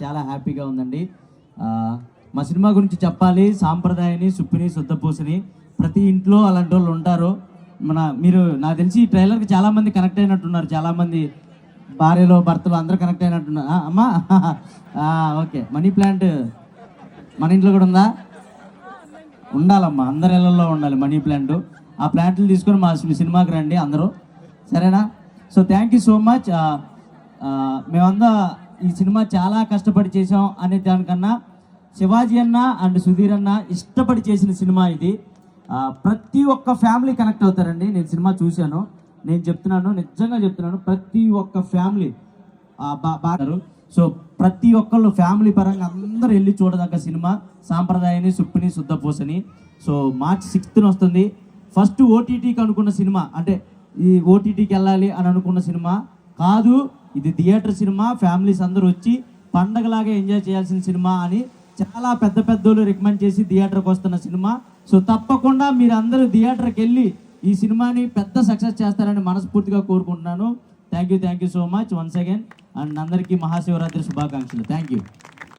చాలా హ్యాపీగా ఉందండి. మా సినిమా గురించి చెప్పాలి. సాంప్రదాయని, సుప్పిని, శుద్ధపూసని ప్రతి ఇంట్లో అలాంటి వాళ్ళు ఉంటారు. మీరు నాకు తెలిసి ఈ ట్రైలర్కి చాలామంది కనెక్ట్ అయినట్టున్నారు. చాలామంది భార్యలో భర్తలు అందరూ కనెక్ట్ అయినట్టున్నారు. అమ్మా ఓకే. మనీ ప్లాంట్ మన ఇంట్లో కూడా ఉందా? ఉండాలమ్మా, అందరి ఇళ్ళల్లో ఉండాలి మనీ ప్లాంట్. ఆ ప్లాంట్లు తీసుకొని మా సినిమాకి రండి అందరూ, సరేనా? So thank you so much. మేమంతా ఈ సినిమా చాలా కష్టపడి చేసాం అనే దానికన్నా శివాజీ అన్న అండ్ సుధీర్ అన్న ఇష్టపడి చేసిన సినిమా ఇది. ప్రతి ఒక్క ఫ్యామిలీ కనెక్ట్ అవుతారండి. నేను సినిమా చూశాను, నేను చెప్తున్నాను, నిజంగా చెప్తున్నాను, ప్రతి ఒక్క ఫ్యామిలీ బాగారు. సో ప్రతి ఒక్కళ్ళు ఫ్యామిలీ పరంగా అందరూ వెళ్ళి చూడదగ్గ సినిమా సాంప్రదాయని, సుప్పిని, శుద్ధపూసని. సో మార్చి 6th వస్తుంది. ఫస్ట్ ఓటీటీకి అనుకున్న సినిమా, అంటే ఈ ఓటీటీకి వెళ్ళాలి అని అనుకున్న సినిమా కాదు, ఇది థియేటర్ సినిమా. ఫ్యామిలీస్ అందరూ వచ్చి పండగలాగా ఎంజాయ్ చేయాల్సిన సినిమా అని చాలా పెద్ద పెద్దోళ్ళు రికమెండ్ చేసి థియేటర్కి వస్తున్న సినిమా. సో తప్పకుండా మీరు అందరూ థియేటర్కి వెళ్ళి ఈ సినిమాని పెద్ద సక్సెస్ చేస్తారని మనస్ఫూర్తిగా కోరుకుంటున్నాను. Thank you so much once again. And అందరికీ మహాశివరాత్రి శుభాకాంక్షలు. Thank you.